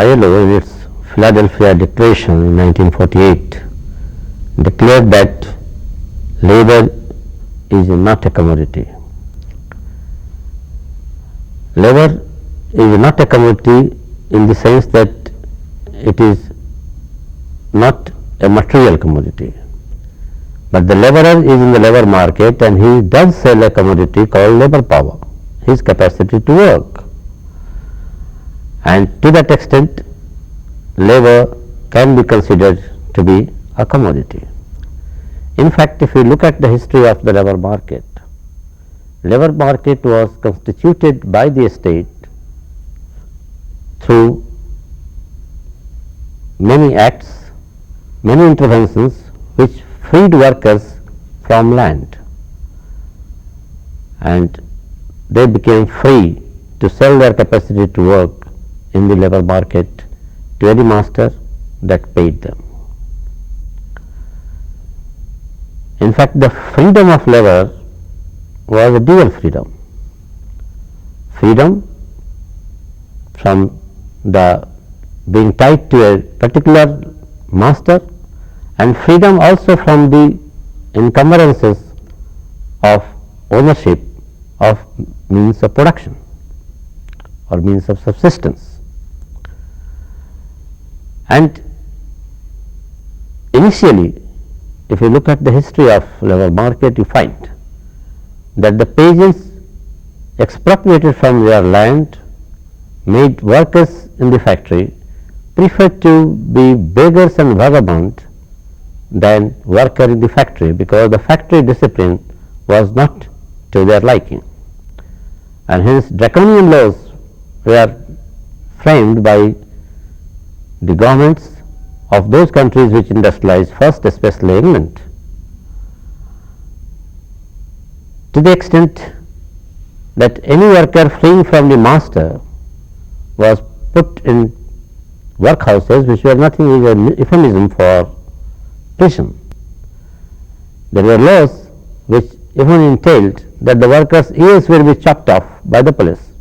ILO in its Philadelphia Declaration in 1948 declared that labor is not a commodity. Labor is not a commodity in the sense that it is not a material commodity, but the laborer is in the labor market and he does sell a commodity called labor power, his capacity to work, and to that extent labor can be considered to be a commodity. In fact, if you look at the history of the labor market was constituted by the state through many acts, many interventions which freed workers from land, and they became free to sell their capacity to work in the labor market to any master that paid them. In fact, the freedom of labor was a dual freedom. Freedom from the being tied to a particular master, and freedom also from the encumbrances of ownership of means of production or means of subsistence. And initially, if you look at the history of labor market, you find that the peasants expropriated from their land made workers in the factory preferred to be beggars and vagabonds than worker in the factory, because the factory discipline was not to their liking, and hence draconian laws were framed by the governments of those countries which industrialized first, especially England, to the extent that any worker fleeing from the master was put in workhouses which were nothing but an euphemism for prison. There were laws which even entailed that the worker's ears will be chopped off by the police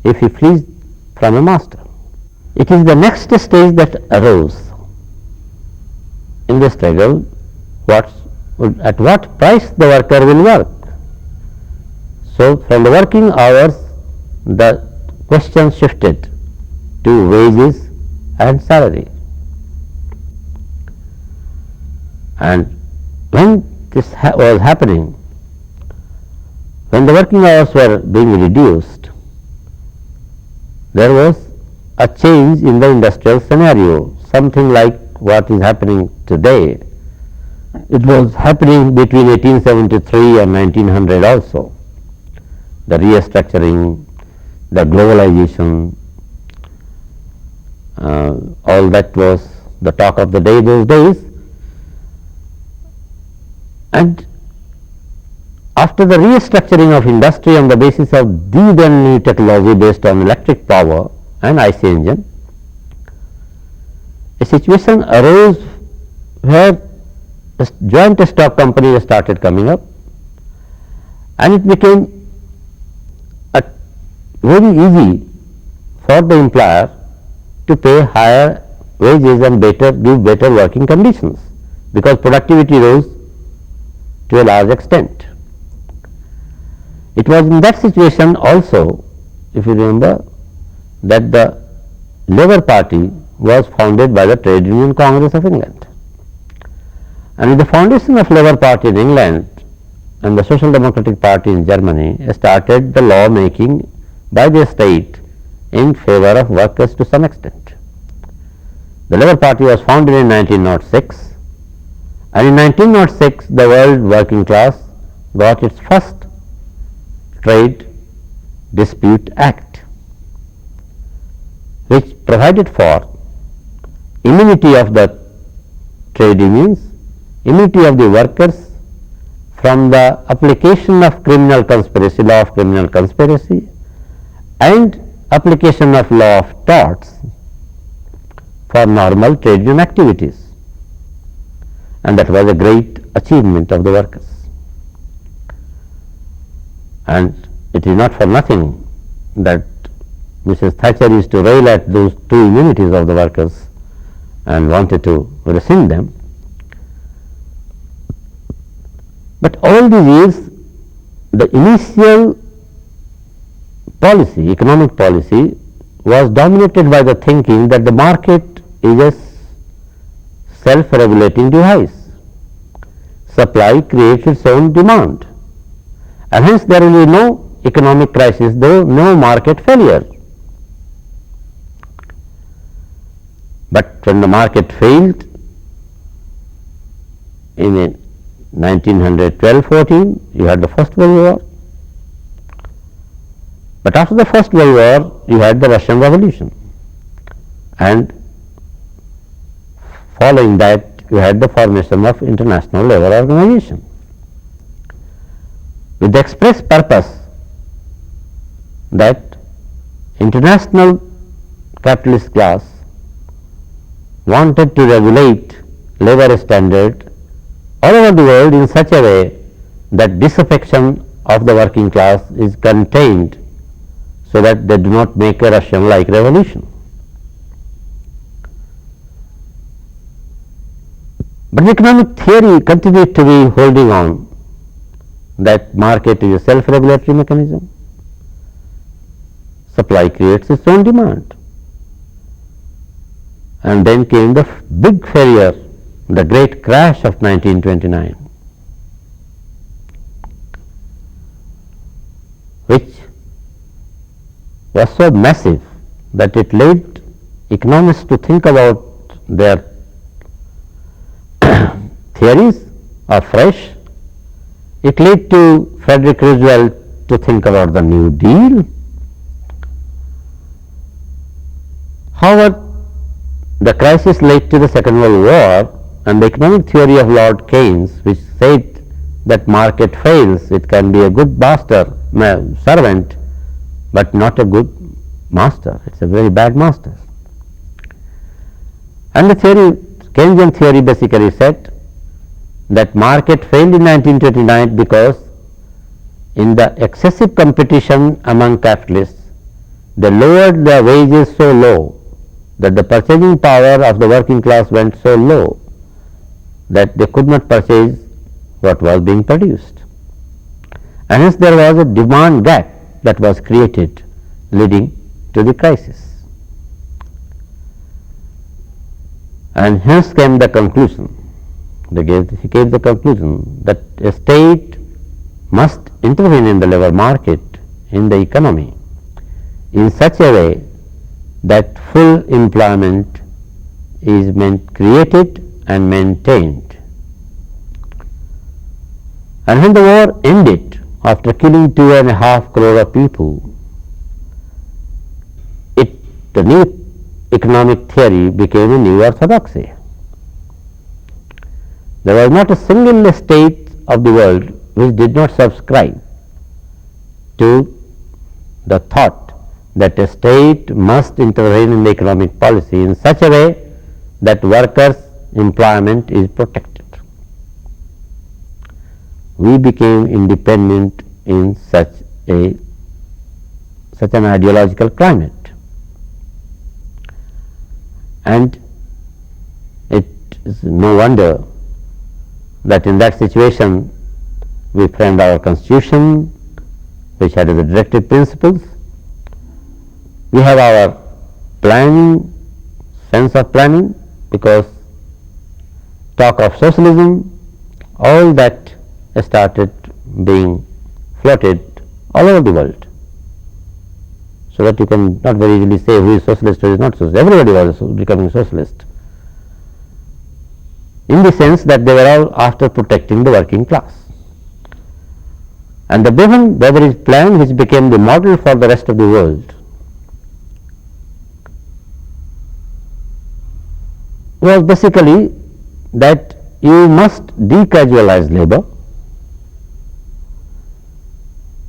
if he flees from a master. It is the next stage that arose in the struggle, at what price the worker will work. So, from the working hours the question shifted to wages and salary, and when this was happening, when the working hours were being reduced, there was a change in the industrial scenario, something like what is happening today. It was happening between 1873 and 1900 also. The restructuring, the globalization, all that was the talk of the day those days. And after the restructuring of industry on the basis of the then new technology based on electric power and IC engine, a situation arose where joint stock companies started coming up, and it became very easy for the employer to pay higher wages and give better working conditions, because productivity rose to a large extent. It was in that situation also, if you remember, that the Labour Party was founded by the Trade Union Congress of England. And with the foundation of Labour Party in England and the Social Democratic Party in Germany started the law making by the state in favor of workers to some extent. The Labour Party was founded in 1906, and in 1906 the world working class got its first Trade Dispute Act, which provided for immunity of the trade unions, immunity of the workers from the application of criminal conspiracy, law of criminal conspiracy, and application of law of torts for normal trade union activities, and that was a great achievement of the workers. And it is not for nothing that Mrs. Thatcher used to rail at those two immunities of the workers and wanted to rescind them. But all these years, the initial policy, economic policy, was dominated by the thinking that the market is a self-regulating device. Supply creates its own demand, and hence there will be no economic crisis, though no market failure. But when the market failed in 1912-14, you had the First World War. But after the First World War, you had the Russian Revolution, and following that, you had the formation of International Labour Organization, with the express purpose that international capitalist class wanted to regulate labour standard all over the world in such a way that disaffection of the working class is contained, so that they do not make a Russian-like revolution. But the economic theory continued to be holding on that market is a self-regulatory mechanism. Supply creates its own demand. And then came the big failure, the great crash of 1929, which was so massive that it led economists to think about their theories afresh. It led to Frederick Roosevelt to think about the New Deal. However, the crisis led to the Second World War, and the economic theory of Lord Keynes, which said that market fails, it can be a good master, servant, but not a good master. It's a very bad master. And the theory, Keynesian theory, basically said that market failed in 1929 because in the excessive competition among capitalists, they lowered their wages so low that the purchasing power of the working class went so low that they could not purchase what was being produced. And hence there was a demand gap that was created, leading to the crisis. And hence came the conclusion. He gave the conclusion that a state must intervene in the labour market, in the economy, in such a way that full employment is created and maintained. And when the war ended, after killing 2.5 crore of people, the new economic theory became a new orthodoxy. There was not a single state of the world which did not subscribe to the thought that a state must intervene in the economic policy in such a way that workers' employment is protected. We became independent in such an ideological climate. And it is no wonder that in that situation we framed our constitution, which had the directive principles. We have our planning, sense of planning, because talk of socialism, all that started being floated all over the world, so that you can not very easily say who is socialist, who is not socialist. Everybody was becoming socialist, in the sense that they were all after protecting the working class. And the Beveridge plan, which became the model for the rest of the world, was basically that you must decasualize labor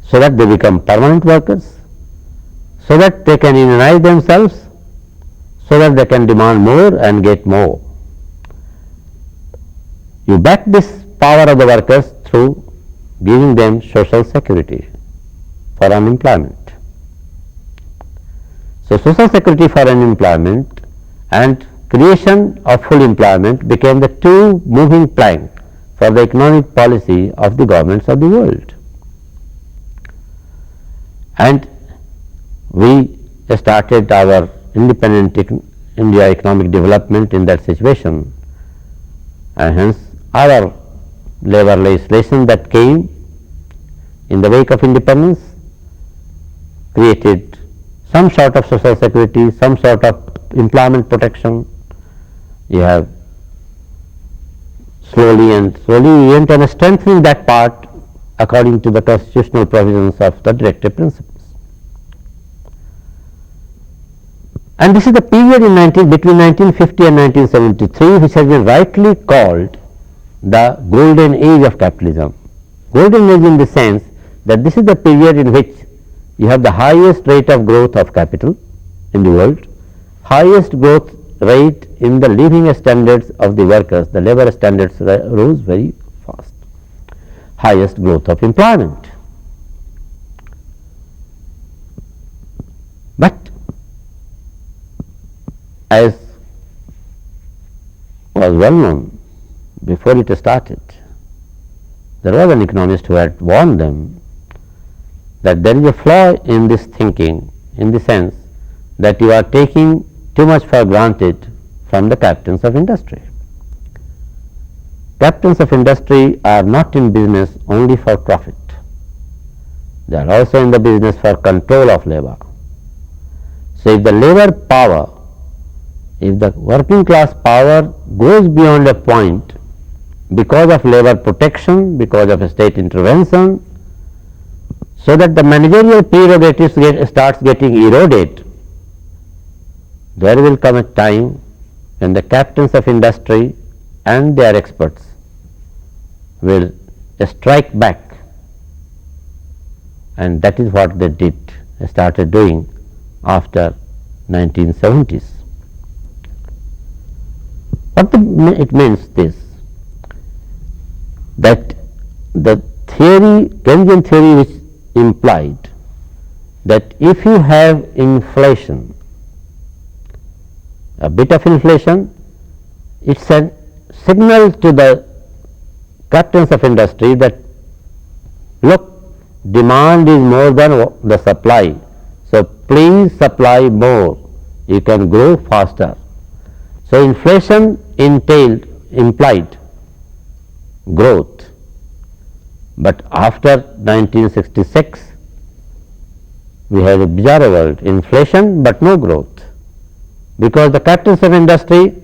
so that they become permanent workers, so that they can unionize themselves, so that they can demand more and get more. You back this power of the workers through giving them social security for unemployment. So, social security for unemployment and creation of full employment became the two moving planks for the economic policy of the governments of the world. And we started our independent India economic development in that situation, and hence our labour legislation that came in the wake of independence created some sort of social security, some sort of employment protection. You have slowly we went on strengthening that part according to the constitutional provisions of the directive principles. And this is the period between 1950 and 1973 which has been rightly called the golden age of capitalism. Golden age in the sense that this is the period in which you have the highest rate of growth of capital in the world, highest growth rate in the living standards of the workers, the labour standards rose very fast, highest growth of employment. But as was well known before it started, there was an economist who had warned them that there is a flaw in this thinking, in the sense that you are taking too much for granted from the captains of industry. Captains of industry are not in business only for profit. They are also in the business for control of labour. So, if the labour power, if the working class power goes beyond a point because of labour protection, because of state intervention, so that the managerial prerogatives starts getting eroded, there will come a time when the captains of industry and their experts will strike back, and that is what they started doing after 1970s. What it means this, that the theory, Keynesian theory, which implied that if you have inflation, a bit of inflation, it is a signal to the captains of industry that look, demand is more than the supply, so please supply more, you can grow faster. So, inflation implied growth, but after 1966 we have a bizarre world, inflation but no growth, because the captains of industry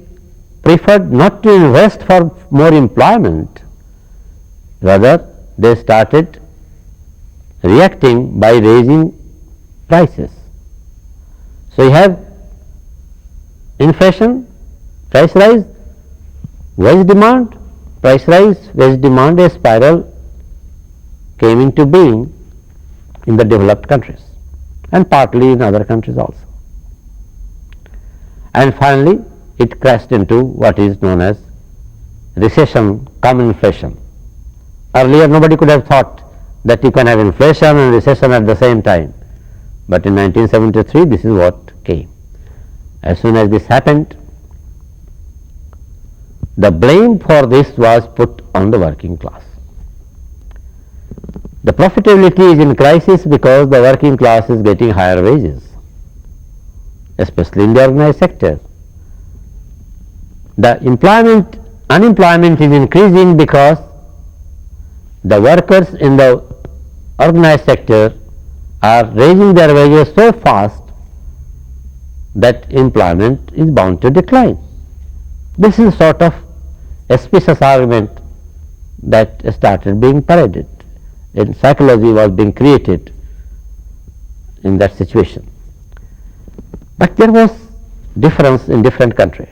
preferred not to invest for more employment, rather they started reacting by raising prices. So, you have inflation, price rise, wage demand, price rise, wage demand, a spiral came into being in the developed countries and partly in other countries also. And finally, it crashed into what is known as recession cum inflation. Earlier nobody could have thought that you can have inflation and recession at the same time, but in 1973 this is what came. As soon as this happened, the blame for this was put on the working class. The profitability is in crisis because the working class is getting higher wages, especially in the organized sector. The unemployment is increasing because the workers in the organized sector are raising their wages so fast that employment is bound to decline. This is a sort of a specious argument that started being paraded, and psychology was being created in that situation. But there was difference in different countries.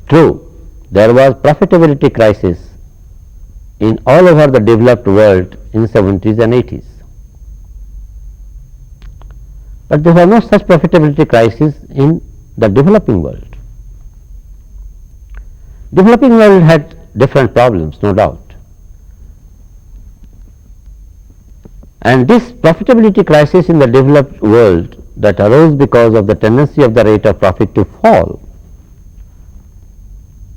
True, there was profitability crisis in all over the developed world in 70s and 80s. But there was no such profitability crisis in the developing world. Developing world had different problems, no doubt. And this profitability crisis in the developed world that arose because of the tendency of the rate of profit to fall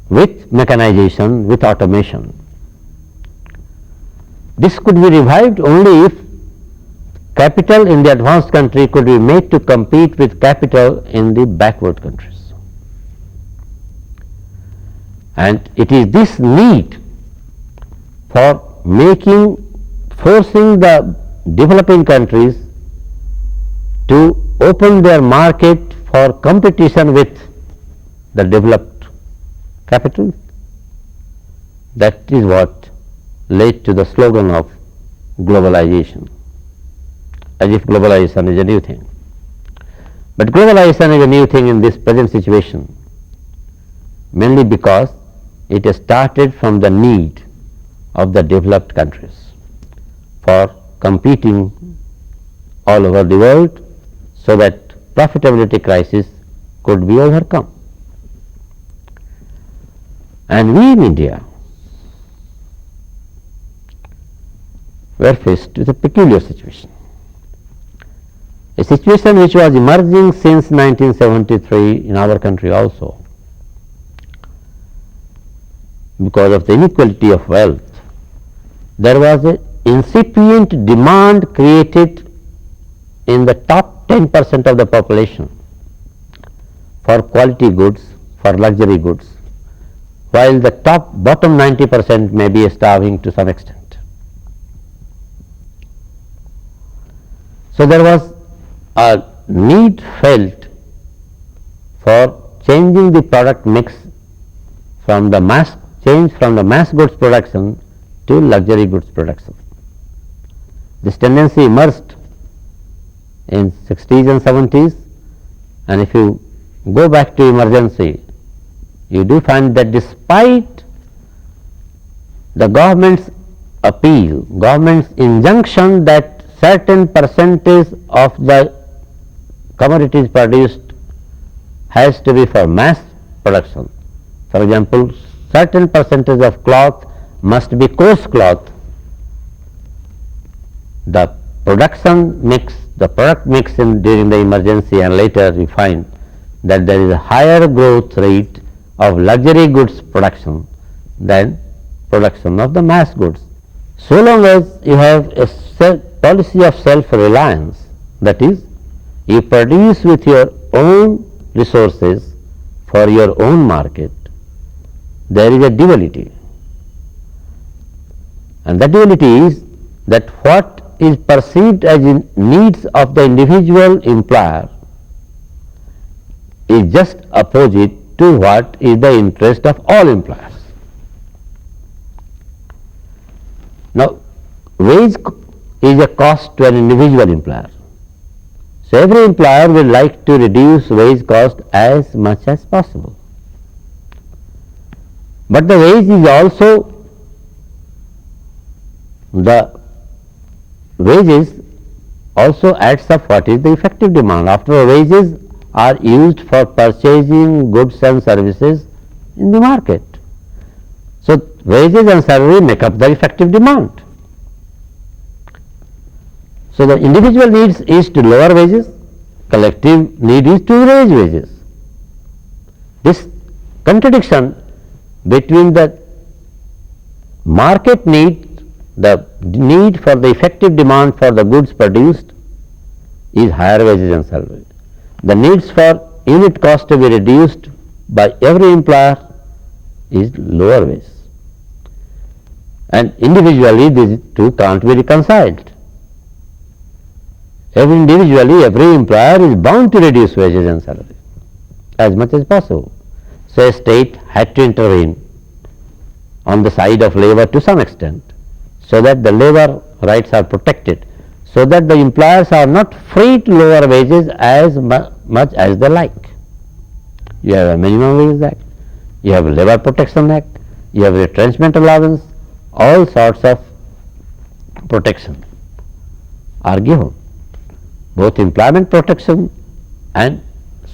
with mechanization, with automation. This could be revived only if capital in the advanced country could be made to compete with capital in the backward countries. And it is this need for forcing the developing countries to open their market for competition with the developed capital, that is what led to the slogan of globalization, as if globalization is a new thing. But globalization is a new thing in this present situation, mainly because it has started from the need of the developed countries for competing all over the world so that profitability crisis could be overcome. And we in India were faced with a peculiar situation, a situation which was emerging since 1973 in our country also, because of the inequality of wealth. There was an incipient demand created in the top 10% of the population for quality goods, for luxury goods, while the bottom 90% may be starving to some extent. So there was a need felt for changing the product mix from the mass goods production to luxury goods production. This tendency emerged in 60s and 70s, and if you go back to emergency, you do find that despite the government's appeal, government's injunction that certain percentage of the commodities produced has to be for mass production. For example, certain percentage of cloth must be coarse cloth. The production mix, the product mix during the emergency, and later we find that there is a higher growth rate of luxury goods production than production of the mass goods. So long as you have a policy of self-reliance, that is, you produce with your own resources for your own market, there is a duality. And that duality is that what is perceived as needs of the individual employer is just opposite to what is the interest of all employers. Now, wage is a cost to an individual employer. So, every employer will like to reduce wage cost as much as possible. But the wage is also, the wages also adds up what is the effective demand. After all, wages are used for purchasing goods and services in the market. So, wages and salary make up the effective demand. So, the individual needs is to lower wages, collective need is to raise wages. This contradiction between the market need, the need for the effective demand for the goods produced is higher wages and salary. The needs for unit cost to be reduced by every employer is lower wages. And individually these two can't be reconciled. Individually every employer is bound to reduce wages and salary as much as possible. So, a state had to intervene on the side of labor to some extent, so that the labor rights are protected, so that the employers are not free to lower wages as much as they like. You have a minimum wage act, you have a labor protection act, you have retrenchment allowance, all sorts of protection are given, both employment protection and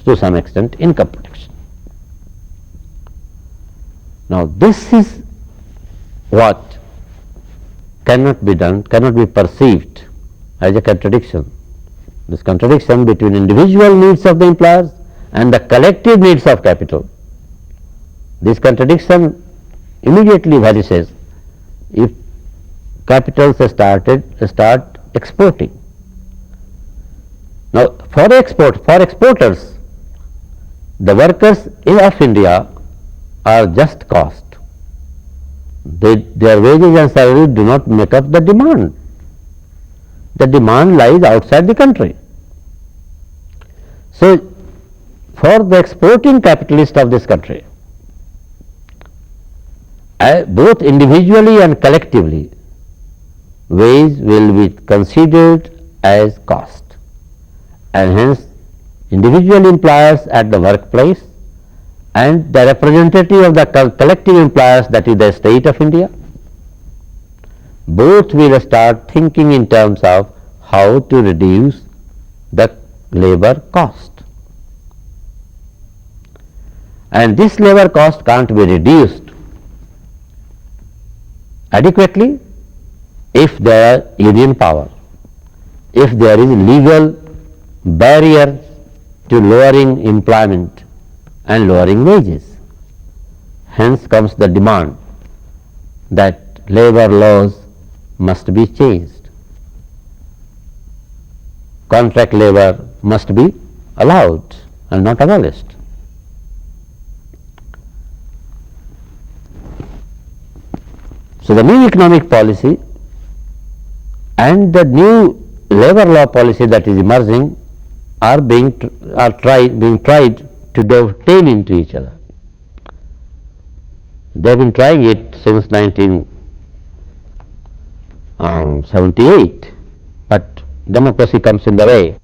to some extent income protection. Now, this is what cannot be done, cannot be perceived as a contradiction this contradiction between individual needs of the employers and the collective needs of capital. This contradiction immediately vanishes if capitals start exporting. Now, for exporters, the workers of India are just cost. Their wages and salaries do not make up the demand. The demand lies outside the country. So, for the exporting capitalist of this country, both individually and collectively, wage will be considered as cost, and hence individual employers at the workplace and the representative of the collective employers, that is the state of India, both will start thinking in terms of how to reduce the labor cost. And this labor cost can't be reduced adequately if there is union power, if there is legal barrier to lowering employment and lowering wages. Hence comes the demand that labor laws must be changed. Contract labor must be allowed and not abolished. So, the new economic policy and the new labor law policy that is emerging are being tried to dovetail into each other. They have been trying it since 1978, but democracy comes in the way.